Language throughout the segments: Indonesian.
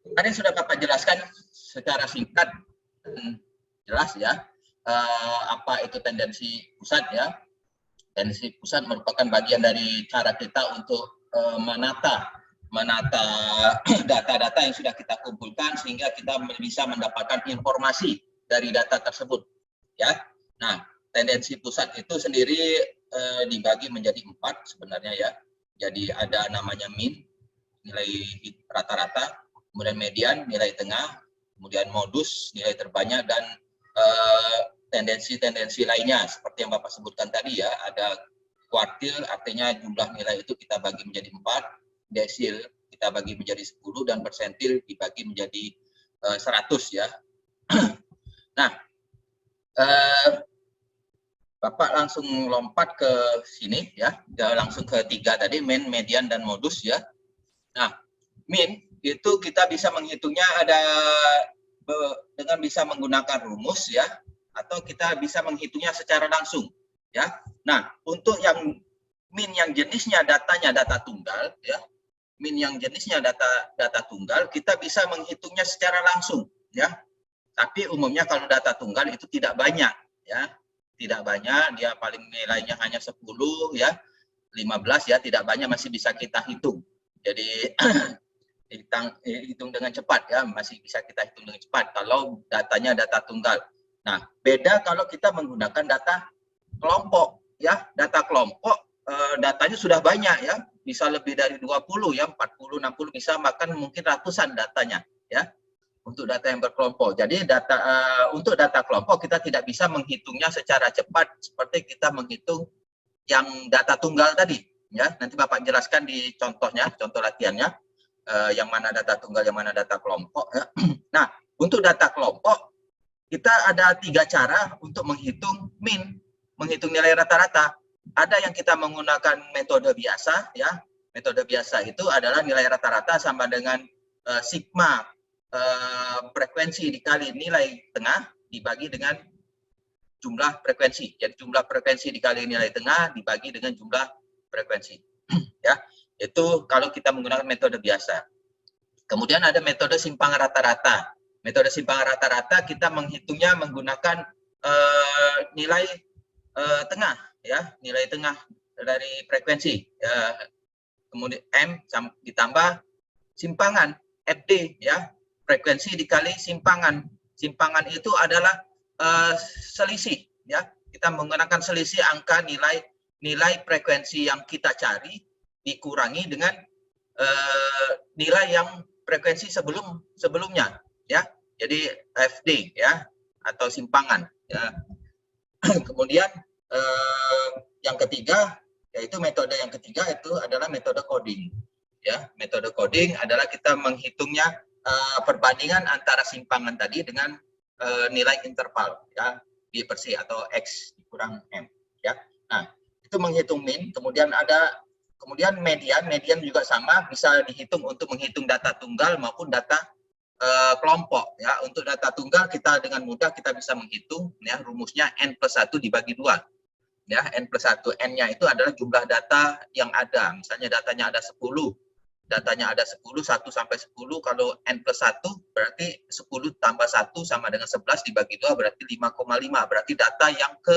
Tadi sudah Bapak jelaskan secara singkat dan jelas ya, apa itu tendensi pusat ya. Tendensi pusat merupakan bagian dari cara kita untuk menata data-data yang sudah kita kumpulkan sehingga kita bisa mendapatkan informasi dari data tersebut ya. Nah, tendensi pusat itu sendiri dibagi menjadi 4 sebenarnya ya. Jadi ada namanya mean, nilai rata-rata, kemudian median, nilai tengah, kemudian modus, nilai terbanyak, dan tendensi-tendensi lainnya seperti yang Bapak sebutkan tadi ya. Ada kuartil, artinya jumlah nilai itu kita bagi menjadi 4, desil kita bagi menjadi 10, dan persentil dibagi menjadi 100 ya. Nah, Bapak langsung lompat ke sini ya, langsung ke 3 tadi, mean, median, dan modus ya. Nah, mean itu kita bisa menghitungnya ada dengan bisa menggunakan rumus ya, atau kita bisa menghitungnya secara langsung ya. Nah, untuk yang mean yang jenisnya datanya data tunggal ya, mean yang jenisnya data tunggal, kita bisa menghitungnya secara langsung ya. Tapi umumnya kalau data tunggal itu tidak banyak ya. Tidak banyak, dia paling nilainya hanya 10 ya, 15 ya, tidak banyak, masih bisa kita hitung. Jadi hitung dengan cepat ya, masih bisa kita hitung dengan cepat kalau datanya data tunggal. Nah, beda kalau kita menggunakan data kelompok ya. Data kelompok datanya sudah banyak ya, bisa lebih dari 20 ya, 40, 60 bisa, bahkan mungkin ratusan datanya ya untuk data yang berkelompok. Jadi untuk data kelompok kita tidak bisa menghitungnya secara cepat seperti kita menghitung yang data tunggal tadi ya. Nanti Bapak jelaskan di contohnya, contoh latihannya, yang mana data tunggal, yang mana data kelompok ya. Nah, untuk data kelompok kita ada 3 cara untuk menghitung mean, menghitung nilai rata-rata. Ada yang kita menggunakan metode biasa ya. Metode biasa itu adalah nilai rata-rata sama dengan sigma frekuensi dikali nilai tengah dibagi dengan jumlah frekuensi. Jadi jumlah frekuensi dikali nilai tengah dibagi dengan jumlah frekuensi. Ya, itu kalau kita menggunakan metode biasa. Kemudian ada metode simpangan rata-rata. Metode simpangan rata-rata kita menghitungnya menggunakan nilai tengah ya, nilai tengah dari frekuensi. Kemudian M ditambah simpangan FD ya, frekuensi dikali simpangan. Simpangan itu adalah selisih ya. Kita menggunakan selisih angka nilai frekuensi yang kita cari dikurangi dengan nilai yang frekuensi sebelumnya ya. Jadi FD ya, atau simpangan ya. Kemudian yang ketiga, yaitu metode yang ketiga itu adalah metode coding ya. Metode coding adalah kita menghitungnya perbandingan antara simpangan tadi dengan nilai interval ya, B per C atau X dikurang M ya. Nah, itu menghitung mean. Kemudian median juga sama, bisa dihitung untuk menghitung data tunggal maupun data kelompok ya. Untuk data tunggal kita dengan mudah kita bisa menghitung ya, rumusnya N+1 dibagi 2 ya. N+1, N-nya itu adalah jumlah data yang ada. Misalnya datanya ada 10, 1 sampai 10, kalau N+1 berarti 10 tambah 1 sama dengan 11 dibagi 2 berarti 5,5, berarti data yang ke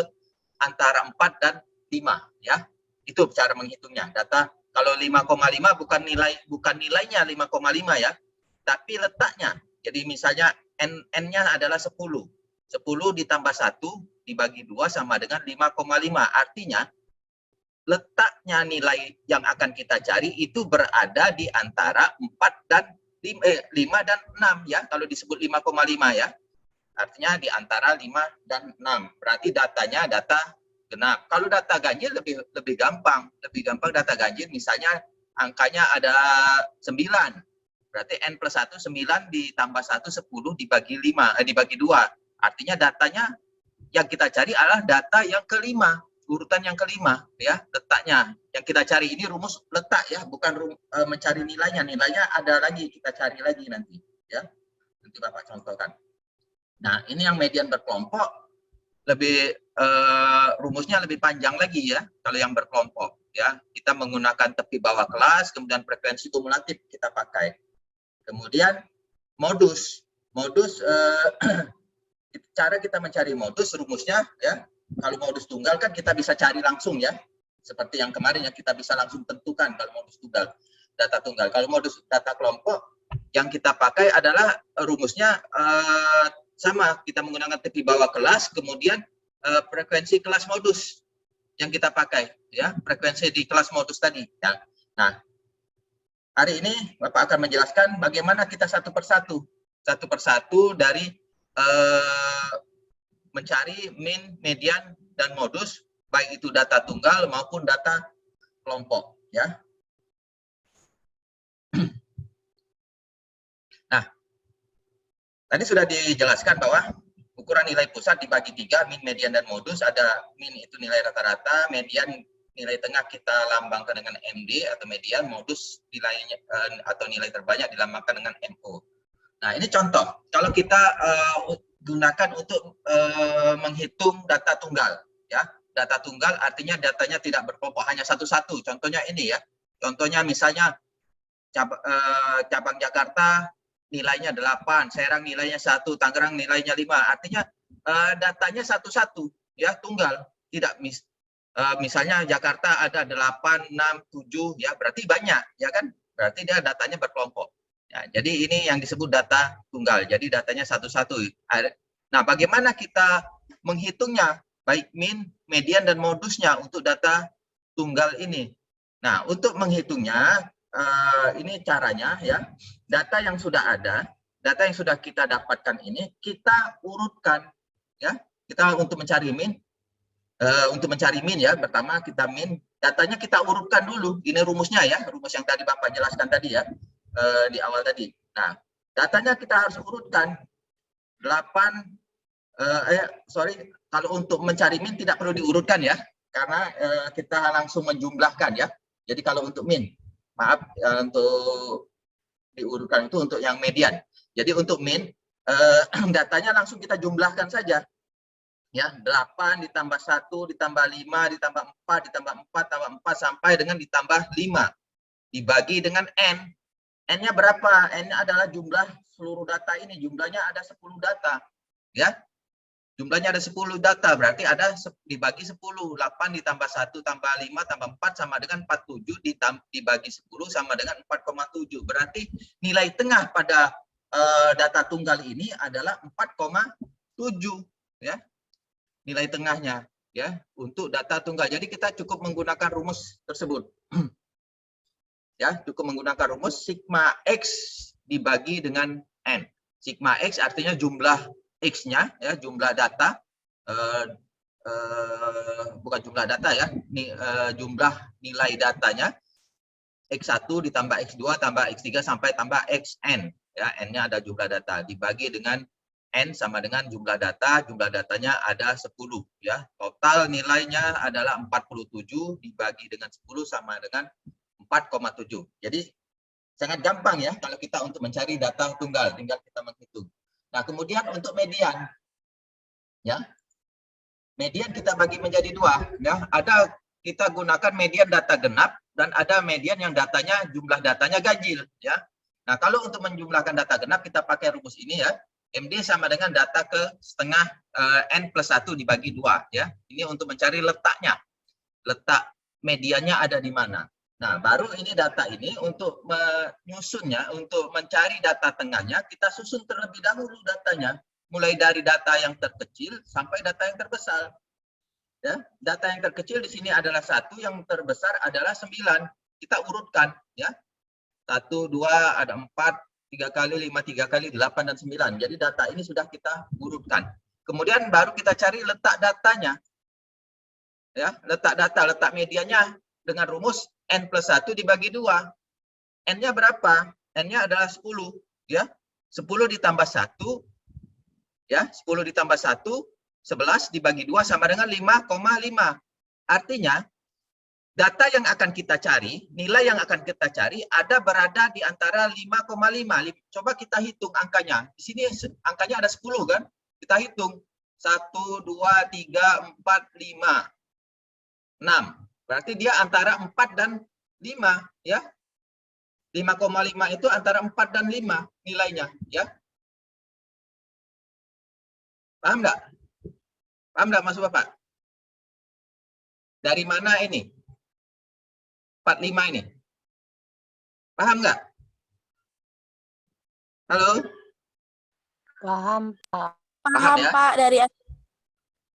antara 4 dan 5 ya. Itu cara menghitungnya. Data kalau 5,5 bukan nilainya 5,5 ya, tapi letaknya. Jadi misalnya N-nya adalah 10. 10 ditambah 1 dibagi 2 sama dengan 5,5. Artinya letaknya nilai yang akan kita cari itu berada di antara 4 dan 5 dan 6 ya. Kalau disebut 5,5 ya. Artinya di antara 5 dan 6. Berarti datanya data genap. Kalau data ganjil lebih gampang. Lebih gampang data ganjil, misalnya angkanya ada 9. Berarti N+1 9 ditambah 1 10 dibagi 2. Artinya datanya yang kita cari adalah data yang kelima, urutan yang kelima ya, letaknya. Yang kita cari ini rumus letak ya, bukan mencari nilainya. Nilainya ada lagi, kita cari lagi nanti ya. Nanti Bapak contohkan. Nah, ini yang median berkelompok rumusnya lebih panjang lagi ya. Kalau yang berkelompok ya, kita menggunakan tepi bawah kelas, kemudian frekuensi kumulatif kita pakai. Kemudian modus. Modus cara kita mencari modus rumusnya ya. Kalau modus tunggal kan kita bisa cari langsung ya. Seperti yang kemarin ya, kita bisa langsung tentukan kalau modus tunggal, data tunggal. Kalau modus data kelompok yang kita pakai adalah rumusnya sama, kita menggunakan tepi bawah kelas, kemudian frekuensi kelas modus yang kita pakai ya, frekuensi di kelas modus tadi ya. Nah, hari ini Bapak akan menjelaskan bagaimana kita satu persatu dari mencari min, median, dan modus, baik itu data tunggal maupun data kelompok ya. Nah, tadi sudah dijelaskan bahwa ukuran nilai pusat dibagi 3, min, median, dan modus. Ada min itu nilai rata-rata, median nilai tengah kita lambangkan dengan MD atau median, modus nilainya atau nilai terbanyak dilambangkan dengan MO. Nah, ini contoh. Kalau kita gunakan untuk menghitung data tunggal, ya. Data tunggal artinya datanya tidak berkelompok, hanya satu-satu. Contohnya ini ya. Contohnya misalnya cabang Jakarta nilainya 8, Serang nilainya 1, Tangerang nilainya 5. Artinya datanya satu-satu, ya, tunggal. Tidak misalnya Jakarta ada 8, 6, 7, ya, berarti banyak, ya kan? Berarti dia datanya berkelompok. Ya, jadi ini yang disebut data tunggal. Jadi datanya satu-satu. Nah, bagaimana kita menghitungnya, baik min, median, dan modusnya untuk data tunggal ini? Nah, untuk menghitungnya, ini caranya ya. Data yang sudah ada, data yang sudah kita dapatkan ini kita urutkan ya. Kita untuk mencari min, ya. Pertama kita min, datanya kita urutkan dulu. Ini rumusnya ya, rumus yang tadi Bapak jelaskan tadi ya. Di awal tadi. Nah, datanya kita harus urutkan 8 kalau untuk mencari min tidak perlu diurutkan ya, karena kita langsung menjumlahkan ya. Jadi kalau untuk min, maaf, untuk diurutkan itu untuk yang median. Jadi untuk min, datanya langsung kita jumlahkan saja. Ya, 8 ditambah 1 ditambah 5 ditambah 4 ditambah 4 tambah 4 sampai dengan ditambah 5 dibagi dengan n. N-nya berapa? N-nya adalah jumlah seluruh data ini. Jumlahnya ada 10 data. Ya. Jumlahnya ada 10 data. Berarti ada dibagi 10. 8 ditambah 1 tambah 5 tambah 4 sama dengan 47 dibagi 10 sama dengan 4,7. Berarti nilai tengah pada data tunggal ini adalah 4,7. Ya. Nilai tengahnya ya untuk data tunggal. Jadi kita cukup menggunakan rumus tersebut. Ya, cukup menggunakan rumus sigma X dibagi dengan N. Sigma X artinya jumlah X-nya, ya, jumlah data, bukan jumlah data ya, ini jumlah nilai datanya, X1 ditambah X2 tambah X3 sampai tambah Xn. Ya, N-nya ada jumlah data, dibagi dengan N sama dengan jumlah datanya ada 10. Ya. Total nilainya adalah 47, dibagi dengan 10 sama dengan 4,7. Jadi sangat gampang ya kalau kita untuk mencari data tunggal, tinggal kita menghitung. Nah, kemudian untuk median, ya, median kita bagi menjadi 2. Ya, ada kita gunakan median data genap dan ada median yang datanya jumlah datanya ganjil. Ya, nah kalau untuk menjumlahkan data genap kita pakai rumus ini ya. MD sama dengan data ke setengah N plus 1 dibagi 2. Ya, ini untuk mencari letaknya, letak mediannya ada di mana. Nah, baru ini data ini untuk menyusunnya, untuk mencari data tengahnya, kita susun terlebih dahulu datanya. Mulai dari data yang terkecil sampai data yang terbesar. Ya, data yang terkecil di sini adalah 1, yang terbesar adalah 9. Kita urutkan. Ya, 1, 2, ada 4, 3 kali, 5, 3 kali, 8, dan 9. Jadi data ini sudah kita urutkan. Kemudian baru kita cari letak datanya. Ya, letak data, letak medianya dengan rumus N plus 1 dibagi 2. N-nya berapa? N-nya adalah 10. Ya. 10 ditambah 1. Ya, 10 ditambah 1, 11 dibagi 2 sama dengan 5,5. Artinya, data yang akan kita cari, nilai yang akan kita cari ada berada di antara 5,5. Coba kita hitung angkanya. Di sini angkanya ada 10 kan? Kita hitung. 1, 2, 3, 4, 5. 6. Berarti dia antara 4 dan 5 ya. 5,5 itu antara 4 dan 5 nilainya, ya. Paham nggak? Paham nggak maksud Bapak? Dari mana ini? 45 ini. Paham nggak? Halo? Paham, Pak. Paham Paham, ya? Pak, dari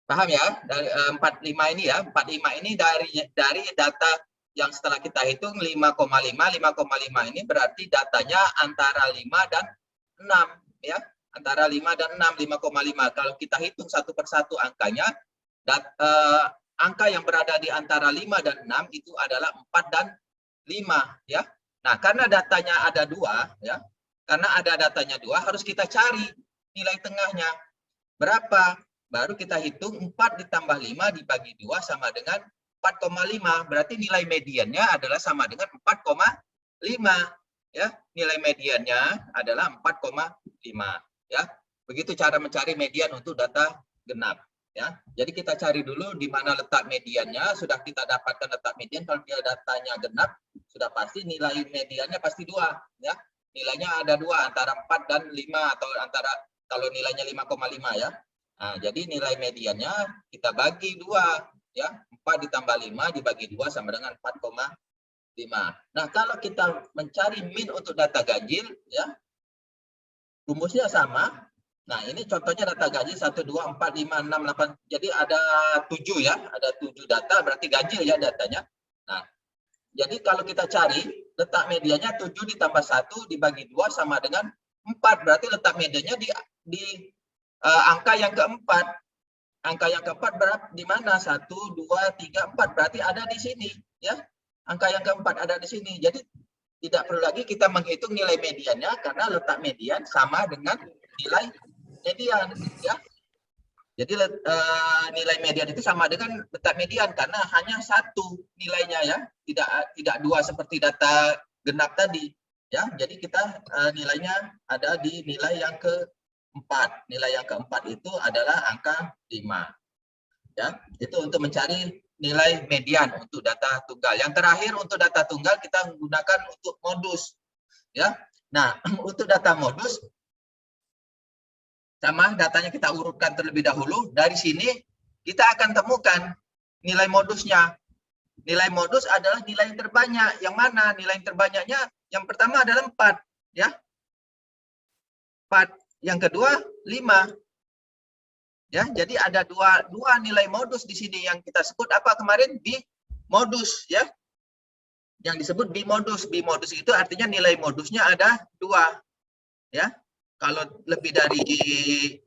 Paham ya? Dari 45 ini ya. 45 ini dari data yang setelah kita hitung 5,5. 5,5 ini berarti datanya antara 5 dan 6 ya. Antara 5 dan 6, 5,5. Kalau kita hitung satu persatu angkanya, angka yang berada di antara 5 dan 6 itu adalah 4 dan 5 ya. Nah, karena datanya ada 2 ya. Karena ada datanya 2, harus kita cari nilai tengahnya. Berapa? Baru kita hitung 4 ditambah 5 dibagi 2 sama dengan 4,5. Berarti nilai mediannya adalah sama dengan 4,5 ya. Nilai mediannya adalah 4,5 ya. Begitu cara mencari median untuk data genap ya. Jadi kita cari dulu di mana letak mediannya. Sudah kita dapatkan letak median, kalau dia datanya genap sudah pasti nilai mediannya pasti 2 ya. Nilainya ada 2 antara 4 dan 5 atau antara kalau nilainya 5,5 ya. Nah, jadi nilai mediannya kita bagi 2 ya. 4 ditambah 5 dibagi 2 sama dengan 4,5. Nah, kalau kita mencari min untuk data ganjil ya, rumusnya sama. Nah, ini contohnya data ganjil 1, 2, 4, 5, 6, 8. Jadi ada 7 ya, ada 7 data, berarti ganjil ya datanya. Nah, jadi kalau kita cari letak medianya 7 ditambah 1 dibagi 2 sama dengan 4. Berarti letak medianya di angka yang keempat. Angka yang keempat berapa? Di mana? 1, 2, 3, 4. Berarti ada di sini ya. Angka yang keempat ada di sini. Jadi tidak perlu lagi kita menghitung nilai mediannya karena letak median sama dengan nilai median ya. Jadi nilai median itu sama dengan letak median karena hanya 1 nilainya ya, tidak 2 seperti data genap tadi ya. Jadi kita nilainya ada di nilai yang keempat. Nilai yang keempat itu adalah angka 5 ya. Itu untuk mencari nilai median untuk data tunggal. Yang terakhir untuk data tunggal kita menggunakan untuk modus ya. Nah, untuk data modus sama datanya kita urutkan terlebih dahulu. Dari sini kita akan temukan nilai modusnya. Nilai modus adalah nilai yang terbanyak. Yang mana? Nilai yang terbanyaknya yang pertama adalah 4 ya. 4. Yang kedua 5. Ya, jadi ada dua nilai modus di sini yang kita sebut apa kemarin? Bimodus ya. Yang disebut bimodus. Bimodus itu artinya nilai modusnya ada 2 ya. Kalau lebih dari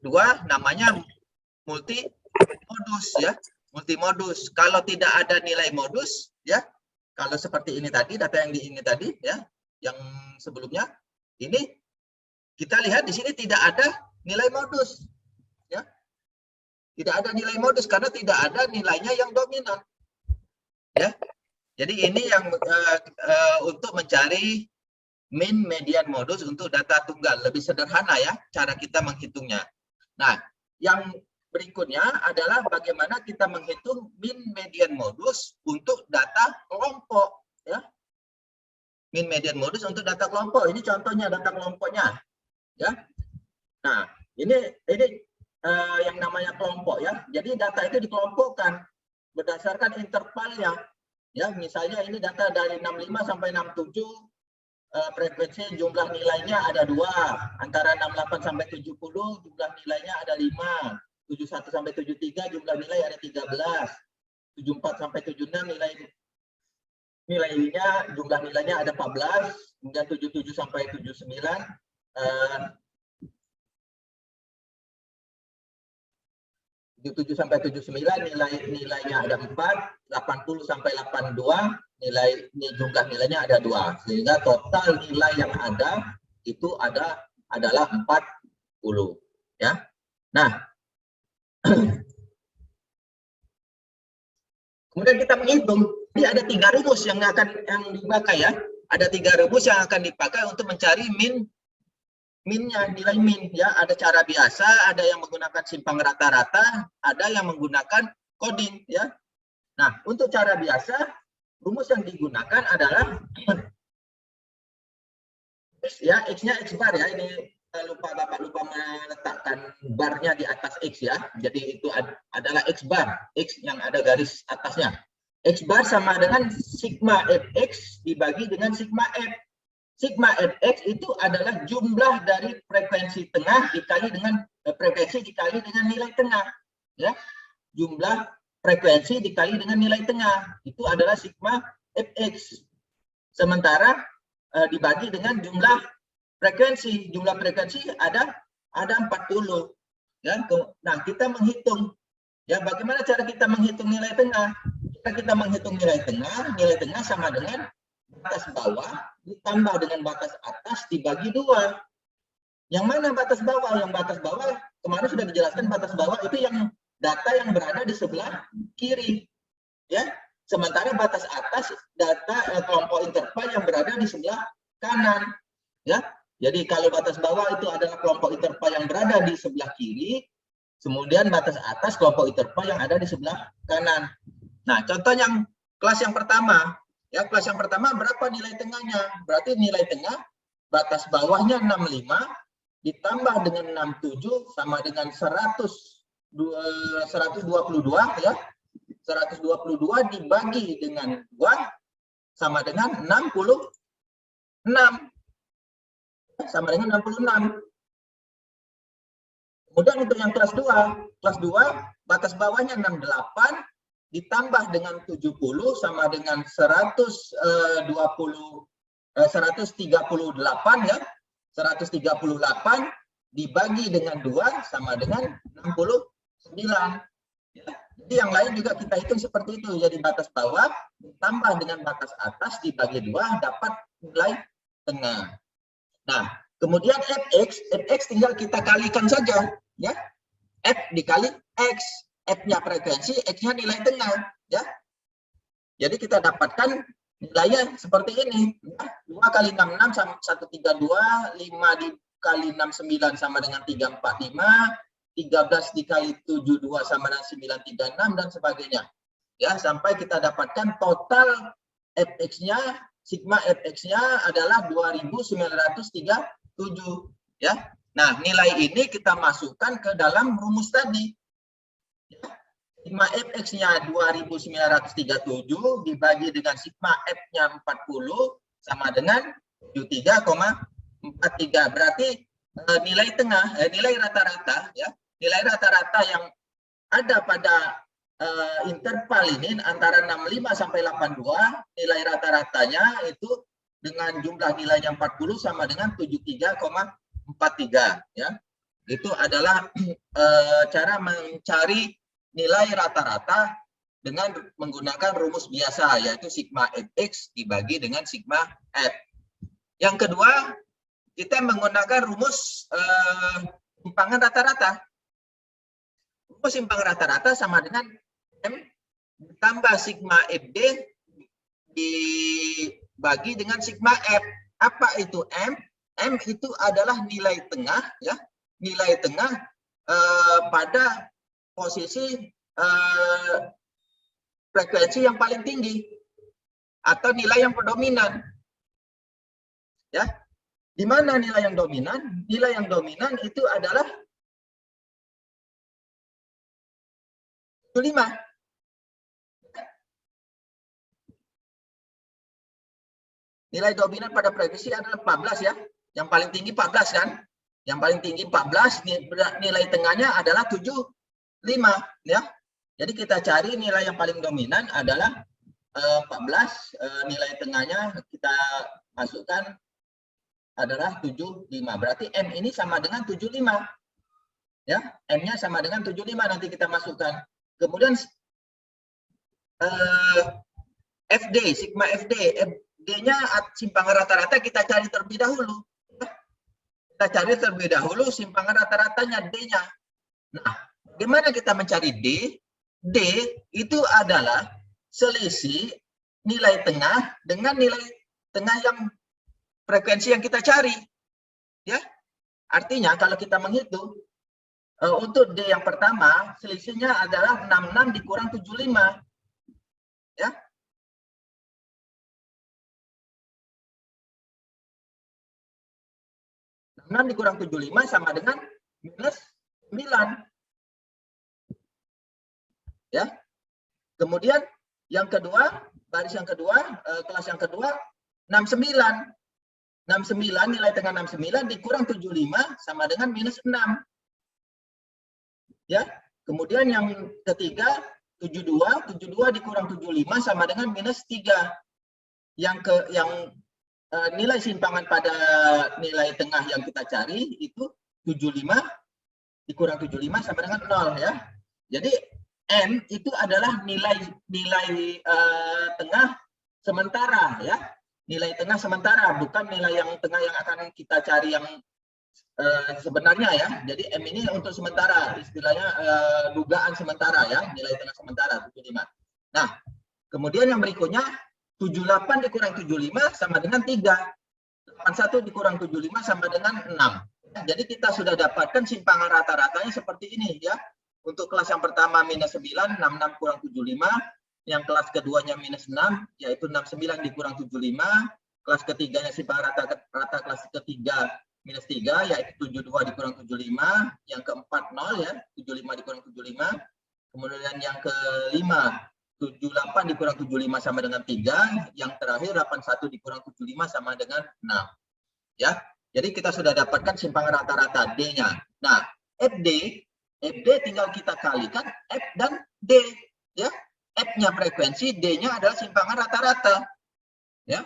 2 namanya multimodus ya, multimodus. Kalau tidak ada nilai modus ya, kalau seperti ini tadi, data yang di ini tadi ya, yang sebelumnya, ini kita lihat di sini tidak ada nilai modus ya. Tidak ada nilai modus karena tidak ada nilainya yang dominan ya. Jadi ini yang untuk mencari min, median, modus untuk data tunggal. Lebih sederhana ya cara kita menghitungnya. Nah, yang berikutnya adalah bagaimana kita menghitung min, median, modus untuk data kelompok ya. Min, median, modus untuk data kelompok. Ini contohnya data kelompoknya ya. Nah, ini yang namanya kelompok ya. Jadi data itu dikelompokkan berdasarkan intervalnya ya. Misalnya ini data dari 65 sampai 67. Frekuensi jumlah nilainya ada 2, antara 68 sampai 70 jumlah nilainya ada 5, 71 sampai 73 jumlah nilai ada 13, 74 sampai 76 nilainya jumlah nilainya ada 14, kemudian 77 sampai 79 77 sampai 79 nilainya ada 4, 80 sampai 82 jumlah nilainya ada 2, sehingga total nilai yang ada itu adalah 40 ya. Nah, kemudian kita menghitung, ini ada 3 rumus yang dipakai ya. Ada 3 rumus yang akan dipakai untuk mencari minnya, nilai min ya. Ada cara biasa, ada yang menggunakan simpang rata-rata, ada yang menggunakan coding ya. Nah, untuk cara biasa rumus yang digunakan adalah X ya, X-nya X bar ya. Ini Bapak lupa meletakkan barnya di atas X ya. Jadi itu adalah X bar, X yang ada garis atasnya. X bar sama dengan sigma Fx dibagi dengan sigma F. Sigma Fx itu adalah jumlah dari frekuensi tengah dikali dengan frekuensi dikali dengan nilai tengah. Ya, jumlah frekuensi dikali dengan nilai tengah itu adalah sigma Fx. Sementara dibagi dengan jumlah frekuensi. Jumlah frekuensi ada 40. Ya, nah kita menghitung. Ya, bagaimana cara kita menghitung nilai tengah? Kita menghitung nilai tengah sama dengan batas bawah ditambah dengan batas atas dibagi 2. Yang mana batas bawah? Yang batas bawah kemarin sudah dijelaskan, batas bawah itu yang data yang berada di sebelah kiri. Ya, sementara batas atas data kelompok interval yang berada di sebelah kanan. Ya, jadi kalau batas bawah itu adalah kelompok interval yang berada di sebelah kiri, kemudian batas atas kelompok interval yang ada di sebelah kanan. Nah, contoh yang kelas yang pertama, ya kelas yang pertama berapa nilai tengahnya? Berarti nilai tengah batas bawahnya 65 ditambah dengan 67 sama dengan 122 ya. 122 dibagi dengan 2 sama dengan 66. Sama dengan 66. Kemudian untuk yang kelas 2 batas bawahnya 68 ditambah dengan 70 sama dengan 138 ya. 138 dibagi dengan 2 sama dengan 69. Ya. Jadi yang lain juga kita hitung seperti itu. Jadi batas bawah ditambah dengan batas atas dibagi 2 dapat nilai tengah. Nah, kemudian Fx tinggal kita kalikan saja, ya. F dikali X, F-nya frekuensi, X-nya nilai tengah, ya. Jadi kita dapatkan nilainya seperti ini. 2 kali 66 sama 132, 5 dikali 69 sama dengan 345, 13 dikali 72 sama dengan 936 dan sebagainya. Ya, sampai kita dapatkan total Fx-nya, sigma Fx-nya adalah 2937, ya. Nah, nilai ini kita masukkan ke dalam rumus tadi. Sigma Fx-nya 2937 dibagi dengan sigma F-nya 40 sama dengan 73,43. Berarti nilai tengah, nilai rata-rata ya, nilai rata-rata yang ada pada interval ini antara 65 sampai 82, nilai rata-ratanya itu dengan jumlah nilai yang 40 sama dengan 73,43 ya. Itu adalah cara mencari nilai rata-rata dengan menggunakan rumus biasa, yaitu sigma Fx dibagi dengan sigma F. Yang kedua, kita menggunakan rumus simpangan rata-rata. Rumus simpangan rata-rata sama dengan M ditambah sigma Fd dibagi dengan sigma F. Apa itu M? M itu adalah nilai tengah, ya, nilai tengah pada posisi frekuensi yang paling tinggi atau nilai yang predominan. Ya, di mana nilai yang dominan? Nilai yang dominan itu adalah 5. Nilai dominan pada frekuensi adalah 14 ya. Yang paling tinggi 14 kan? Yang paling tinggi 14, nilai tengahnya adalah 75 ya. Jadi kita cari nilai yang paling dominan adalah 14, nilai tengahnya kita masukkan adalah 75. Berarti M ini sama dengan 75. Ya, M-nya sama dengan 75 nanti kita masukkan. Kemudian FD, sigma FD, FD-nya simpangan rata-rata kita cari terlebih dahulu. Kita cari terlebih dahulu simpangan rata-ratanya D-nya. Nah, bagaimana kita mencari D? D itu adalah selisih nilai tengah dengan nilai tengah yang frekuensi yang kita cari. Ya. Artinya kalau kita menghitung untuk D yang pertama selisihnya adalah 66 dikurang 75. Ya. 6 dikurang 75 sama dengan minus 9. Ya. Kemudian yang kedua, baris yang kedua, kelas yang kedua, 69. 69, nilai tengah 69 dikurang 75 sama dengan minus 6. Ya. Kemudian yang ketiga, 72, 72 dikurang 75 sama dengan minus 3. Yang nilai simpangan pada nilai tengah yang kita cari itu 75 dikurang 75 sama dengan 0 ya. Jadi M itu adalah nilai tengah sementara ya. Nilai tengah sementara, bukan nilai yang tengah yang akan kita cari yang sebenarnya ya. Jadi M ini untuk sementara, istilahnya dugaan sementara ya, nilai tengah sementara 75. Nah, kemudian yang berikutnya 78 dikurang 75 sama dengan 3. 81 dikurang 75 sama dengan 6. Jadi kita sudah dapatkan simpangan rata-ratanya seperti ini ya. Untuk kelas yang pertama minus 9, 66 kurang 75. Yang kelas keduanya minus 6, yaitu 69 dikurang 75. Kelas ketiganya simpangan rata kelas ketiga minus 3, yaitu 72 dikurang 75. Yang keempat 0 ya, 75 dikurang 75. Kemudian yang kelima 78 dikurang 75 sama dengan 3. Yang terakhir 81 dikurang 75 sama dengan 6. Ya. Jadi kita sudah dapatkan simpangan rata-rata D-nya. Nah, FD tinggal kita kalikan F dan D. Ya. F-nya frekuensi, D-nya adalah simpangan rata-rata. Ya.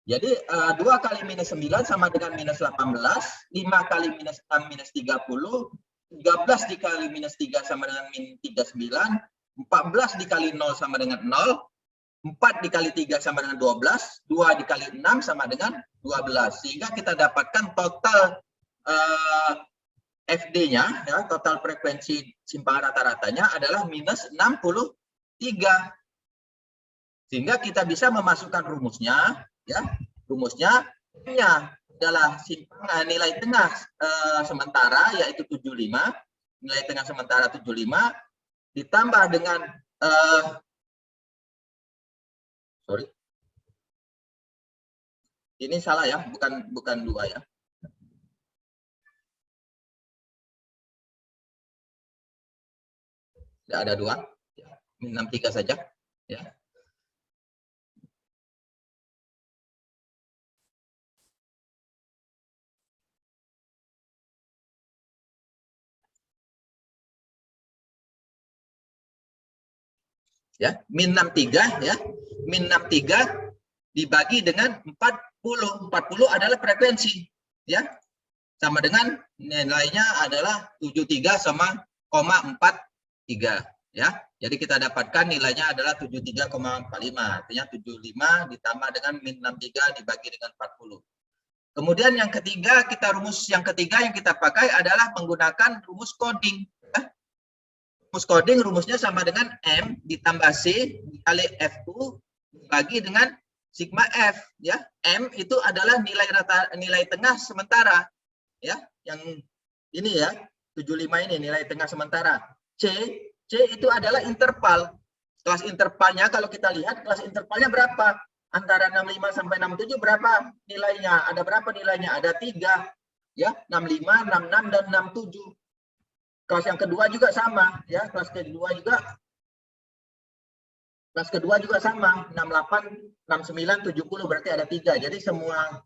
Jadi 2 kali minus 9 sama dengan minus 18. 5 kali minus 6 minus 30. 13 dikali minus 3 sama dengan min 39. 14 dikali 0 sama dengan 0, 4 dikali 3 sama dengan 12, 2 dikali 6 sama dengan 12. Sehingga kita dapatkan total FD-nya, ya, total frekuensi simpangan rata-ratanya adalah minus 63. Sehingga kita bisa memasukkan rumusnya, ya, rumusnya adalah simpangan nilai tengah sementara, yaitu 75, nilai tengah sementara 75, ditambah dengan sorry, ini salah ya, bukan 2 ya. Tidak ada 2, ya, 63 saja ya. Ya, min 63 ya. Min 63 dibagi dengan 40. 40 adalah frekuensi ya. Sama dengan nilainya adalah 73 sama 43 ya. Jadi kita dapatkan nilainya adalah 73,45. Artinya 75 ditambah dengan min 63 dibagi dengan 40. Kemudian yang ketiga, rumus yang ketiga yang kita pakai adalah menggunakan rumus coding. Rumus coding rumusnya sama dengan M ditambah C dikali FU dibagi dengan sigma F ya. M itu adalah nilai tengah sementara ya, yang ini ya, 75 ini nilai tengah sementara. C itu adalah interval. Kelas intervalnya kalau kita lihat kelas intervalnya berapa? Antara 65 sampai 67 berapa nilainya? Ada berapa nilainya? Ada 3 ya, 65, 66 dan 67. Kelas yang kedua juga sama ya, kelas kedua juga sama, 68, 69, 70 berarti ada 3. Jadi semua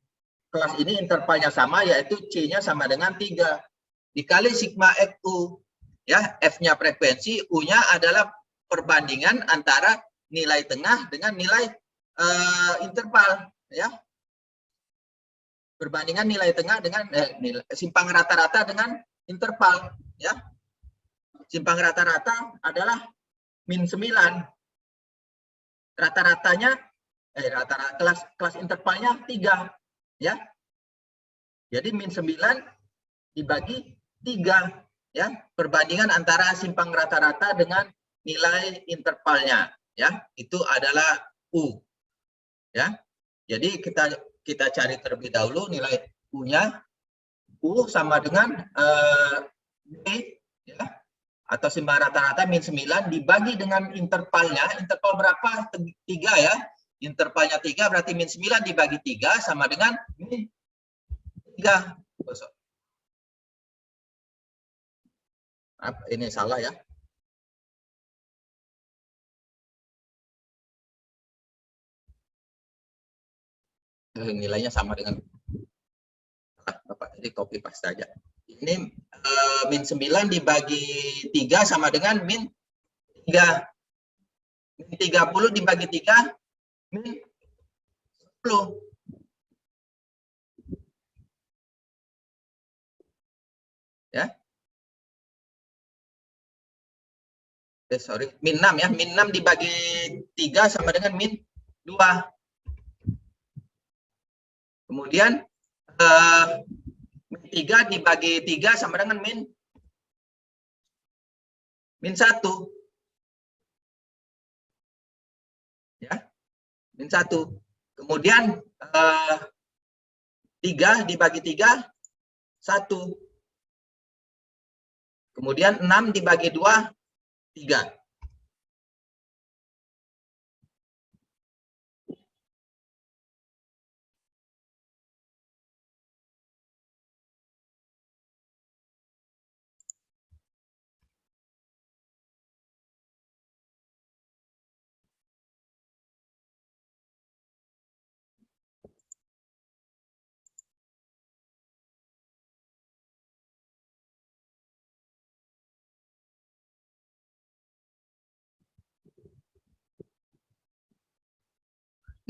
kelas ini intervalnya sama, yaitu C-nya sama dengan 3 dikali sigma FU ya. F-nya frekuensi, U-nya adalah perbandingan antara nilai tengah dengan nilai interval ya. Perbandingan nilai tengah dengan simpangan rata-rata dengan interval ya. Simpangan rata-rata adalah min 9. Rata-ratanya kelas intervalnya 3 ya. Jadi min 9 dibagi 3 ya, perbandingan antara simpang rata-rata dengan nilai intervalnya ya. Itu adalah U ya. Jadi kita cari terlebih dahulu nilai U-nya. U sama dengan D ya, atau simpangan rata-rata min 9 dibagi dengan intervalnya. Interval berapa? 3 ya. Intervalnya 3 berarti min 9 dibagi 3 sama dengan min 3. Ini salah ya. Nilainya sama dengan Bapak tadi copy paste aja. Ini min 9 dibagi 3 sama dengan min 3. Min 30 dibagi 3 min 10. Ya. Sorry, min 6 ya. Min 6 dibagi 3 sama dengan min 2. Kemudian min 3 dibagi 3 sama dengan min 1. Ya. Min 1. Kemudian 3 dibagi 3 1. Kemudian 6 dibagi 2 3.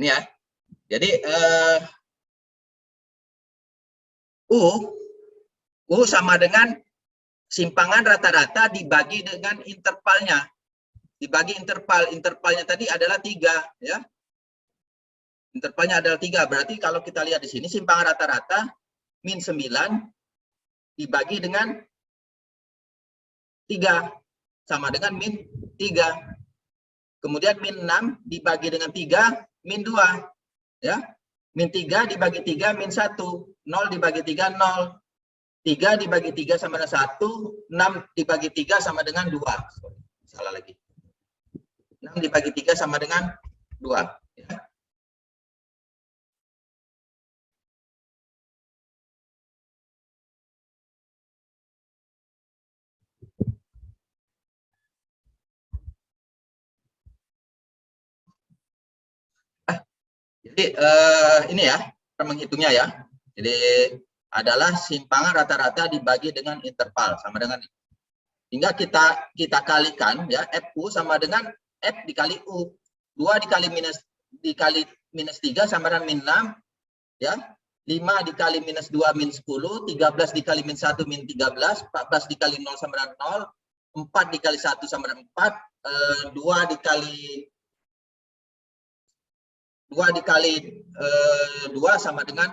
Ini ya. Jadi U sama dengan simpangan rata-rata dibagi dengan intervalnya. Dibagi intervalnya tadi adalah 3 ya. Intervalnya adalah 3. Berarti kalau kita lihat di sini simpangan rata-rata min 9 dibagi dengan 3 sama dengan min 3. Kemudian min 6 dibagi dengan 3 min 2 ya. Min 3 dibagi 3 min 1. 0 dibagi 3 0. 3 dibagi 3 sama dengan 1. 6 dibagi 3 sama dengan 2. Sorry, salah lagi. 6 dibagi 3 sama dengan 2 ya. Jadi ini ya menghitungnya ya. Jadi adalah simpangan rata-rata dibagi dengan interval sama dengan ini. Hingga kita kalikan ya, FU sama dengan F dikali U. 2 dikali minus 3 sama dengan min 6 ya. 5 dikali minus 2 min 10, 13 dikali min 1 min 13, 14 dikali 0 sama dengan 0, 4 dikali 1 sama dengan 4, 2 dikali 2 sama dengan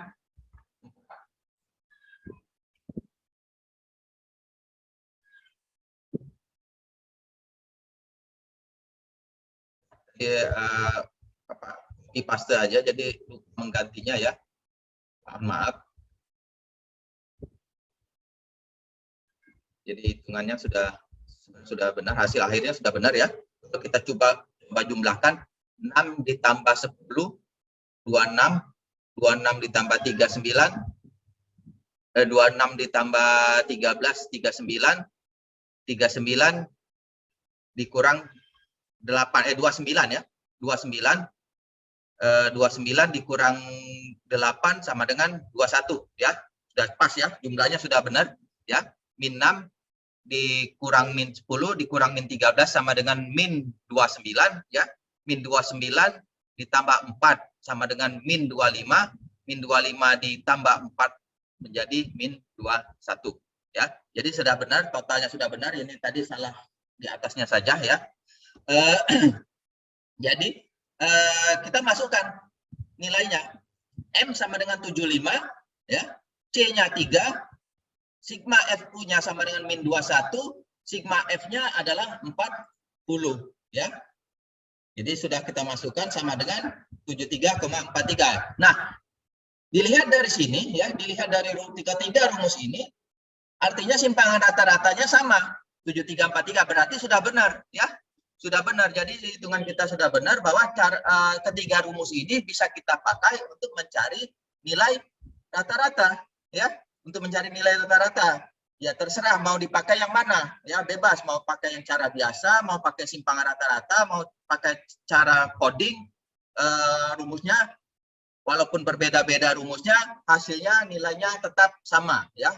4. Paste aja jadi menggantinya ya. Maaf. Jadi hitungannya sudah benar, hasil akhirnya sudah benar ya. Kalau kita coba jumlahkan 6 ditambah 10 26, 26 ditambah 39, 26 ditambah 13 39, 39 dikurang 8 29 ya. 29 dikurang 8 sama dengan 21 ya. Sudah pas ya, jumlahnya sudah benar ya. Min 6 dikurang min 10 dikurang min 13 sama dengan min 29 ya. Min 29 ditambah 4 sama dengan min 25, min 25 ditambah 4 menjadi min 21 ya. Jadi sudah benar, totalnya sudah benar. Ini tadi salah di atasnya saja ya. Jadi kita masukkan nilainya. M sama dengan 75 ya. C-nya 3, sigma FU-nya sama dengan min 21, sigma F-nya adalah 40 ya. Jadi sudah kita masukkan sama dengan 73,43. Nah, dilihat dari sini ya, dilihat dari 33 rumus ini, artinya simpangan rata-ratanya sama, 7343, berarti sudah benar ya. Sudah benar. Jadi hitungan kita sudah benar bahwa ketiga rumus ini bisa kita pakai untuk mencari nilai rata-rata ya, untuk mencari nilai rata-rata. Ya terserah mau dipakai yang mana, ya bebas mau pakai yang cara biasa, mau pakai simpangan rata-rata, mau pakai cara coding, rumusnya walaupun berbeda-beda rumusnya, hasilnya nilainya tetap sama ya.